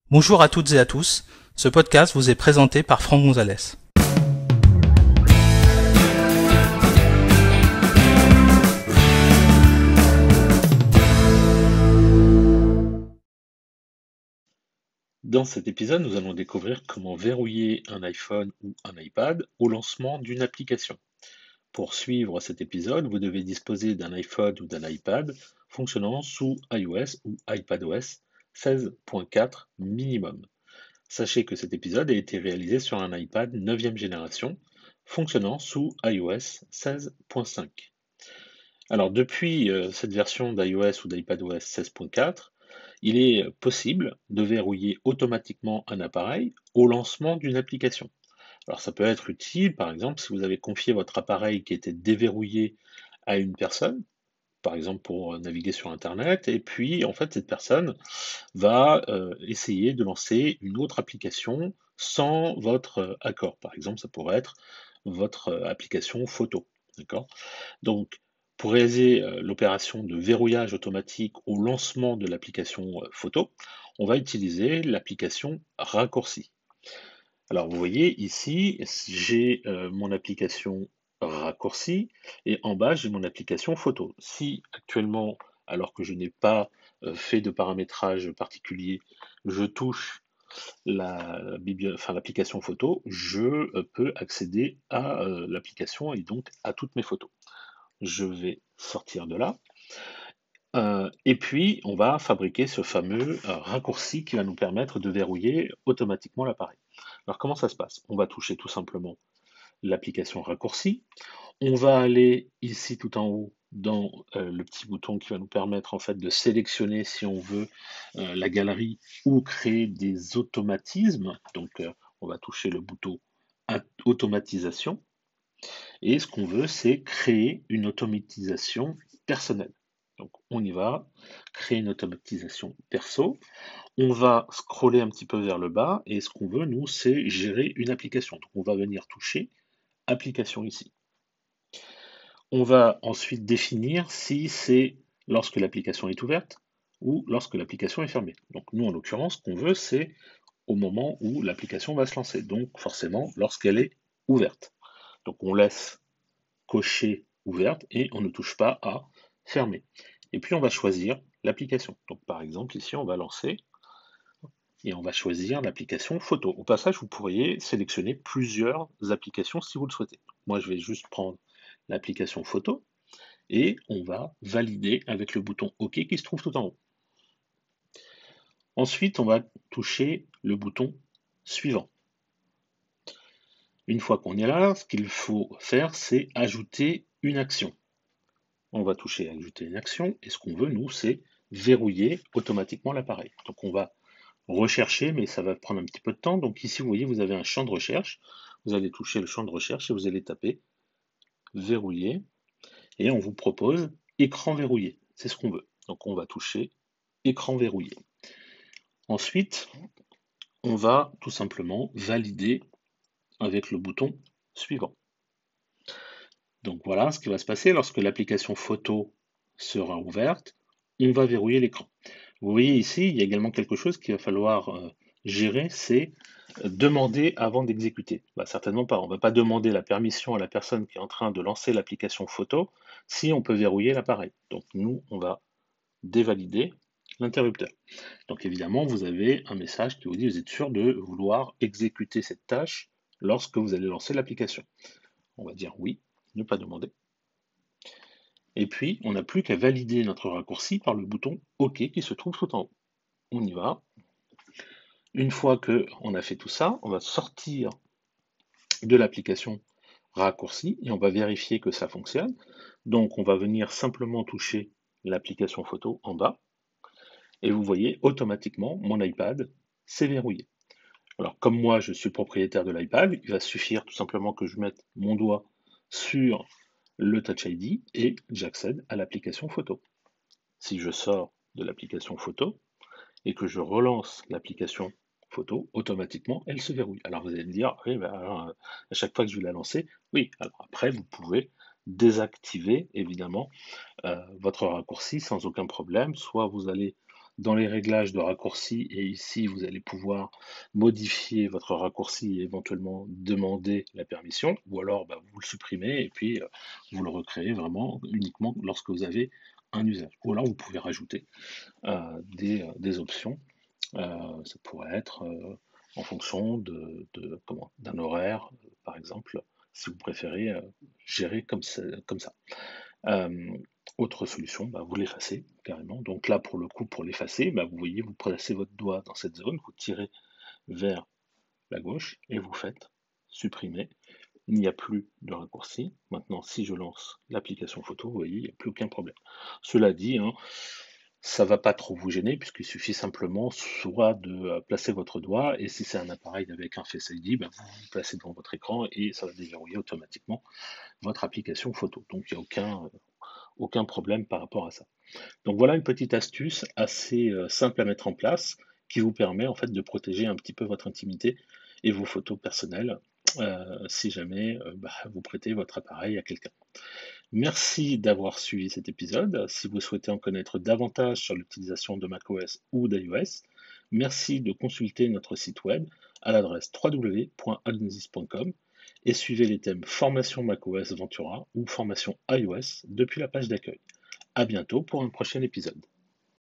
Bonjour à toutes et à tous, ce podcast vous est présenté par Franck Gonzalez. Dans cet épisode, nous allons découvrir comment verrouiller un iPhone ou un iPad au lancement d'une application. Pour suivre cet épisode, vous devez disposer d'un iPhone ou d'un iPad fonctionnant sous iOS ou iPadOS 16.4 minimum. Sachez que cet épisode a été réalisé sur un iPad 9e génération fonctionnant sous iOS 16.5. Alors depuis cette version d'iOS ou d'iPadOS 16.4, il est possible de verrouiller automatiquement un appareil au lancement d'une application. Alors ça peut être utile, par exemple, si vous avez confié votre appareil qui était déverrouillé à une personne, par exemple pour naviguer sur Internet, et puis en fait cette personne va essayer de lancer une autre application sans votre accord. Par exemple, ça pourrait être votre application photo. D'accord? Donc, pour réaliser l'opération de verrouillage automatique au lancement de l'application photo, on va utiliser l'application raccourci. Alors, vous voyez ici, j'ai mon application raccourci et en bas, j'ai mon application photo. Si actuellement, alors que je n'ai pas fait de paramétrage particulier, je touche l'application photo, je peux accéder à l'application et donc à toutes mes photos. Je vais sortir de là. Et puis, on va fabriquer ce fameux raccourci qui va nous permettre de verrouiller automatiquement l'appareil. Alors, comment ça se passe? On va toucher tout simplement l'application raccourci. On va aller ici tout en haut dans le petit bouton qui va nous permettre en fait de sélectionner si on veut la galerie ou créer des automatismes. Donc, on va toucher le bouton automatisation. Et ce qu'on veut, c'est créer une automatisation personnelle. Donc on y va, créer une automatisation perso. On va scroller un petit peu vers le bas et ce qu'on veut, nous, c'est gérer une application. Donc on va venir toucher application ici. On va ensuite définir si c'est lorsque l'application est ouverte ou lorsque l'application est fermée. Donc nous, en l'occurrence, ce qu'on veut, c'est au moment où l'application va se lancer. Donc forcément, lorsqu'elle est ouverte. Donc on laisse cocher ouverte et on ne touche pas à fermer. Et puis on va choisir l'application. Donc par exemple ici on va lancer et on va choisir l'application photo. Au passage vous pourriez sélectionner plusieurs applications si vous le souhaitez. Moi je vais juste prendre l'application photo et on va valider avec le bouton OK qui se trouve tout en haut. Ensuite on va toucher le bouton suivant. Une fois qu'on est là, ce qu'il faut faire c'est ajouter une action. On va toucher ajouter une action et ce qu'on veut nous c'est verrouiller automatiquement l'appareil. Donc on va rechercher mais ça va prendre un petit peu de temps. Donc ici vous voyez vous avez un champ de recherche. Vous allez toucher le champ de recherche et vous allez taper verrouiller et on vous propose écran verrouillé. C'est ce qu'on veut. Donc on va toucher écran verrouillé. Ensuite on va tout simplement valider avec le bouton suivant. Donc voilà ce qui va se passer lorsque l'application photo sera ouverte, on va verrouiller l'écran. Vous voyez ici, il y a également quelque chose qu'il va falloir gérer, c'est demander avant d'exécuter. Certainement pas, on ne va pas demander la permission à la personne qui est en train de lancer l'application photo si on peut verrouiller l'appareil. Donc nous, on va dévalider l'interrupteur. Donc évidemment, vous avez un message qui vous dit vous êtes sûr de vouloir exécuter cette tâche lorsque vous allez lancer l'application. On va dire oui, ne pas demander. Et puis, on n'a plus qu'à valider notre raccourci par le bouton OK qui se trouve tout en haut. On y va. Une fois qu'on a fait tout ça, on va sortir de l'application raccourci et on va vérifier que ça fonctionne. Donc, on va venir simplement toucher l'application photo en bas. Et vous voyez, automatiquement, mon iPad s'est verrouillé. Alors, comme moi, je suis propriétaire de l'iPad, il va suffire tout simplement que je mette mon doigt sur le Touch ID et j'accède à l'application photo. Si je sors de l'application photo et que je relance l'application photo, automatiquement elle se verrouille. Alors vous allez me dire, oui, à chaque fois que je vais la lancer, oui, alors après vous pouvez désactiver évidemment votre raccourci sans aucun problème, soit vous allez dans les réglages de raccourci, et ici vous allez pouvoir modifier votre raccourci et éventuellement demander la permission, ou alors vous le supprimez et puis vous le recréez vraiment uniquement lorsque vous avez un usage. Ou alors vous pouvez rajouter des options. Ça pourrait être en fonction d'un horaire, par exemple, si vous préférez gérer comme ça. Euh, Autre solution, vous l'effacez carrément. Donc là, pour le coup, pour l'effacer, vous voyez, vous placez votre doigt dans cette zone, vous tirez vers la gauche et vous faites supprimer. Il n'y a plus de raccourci. Maintenant, si je lance l'application photo, vous voyez, il n'y a plus aucun problème. Cela dit, hein, ça ne va pas trop vous gêner puisqu'il suffit simplement soit de placer votre doigt et si c'est un appareil avec un Face ID, vous vous placez devant votre écran et ça va déverrouiller automatiquement votre application photo. Donc il n'y a aucun problème par rapport à ça. Donc voilà une petite astuce assez simple à mettre en place qui vous permet en fait de protéger un petit peu votre intimité et vos photos personnelles si jamais vous prêtez votre appareil à quelqu'un. Merci d'avoir suivi cet épisode. Si vous souhaitez en connaître davantage sur l'utilisation de macOS ou d'iOS, merci de consulter notre site web à l'adresse www.agnosis.com et suivez les thèmes formation macOS Ventura ou formation iOS depuis la page d'accueil. À bientôt pour un prochain épisode.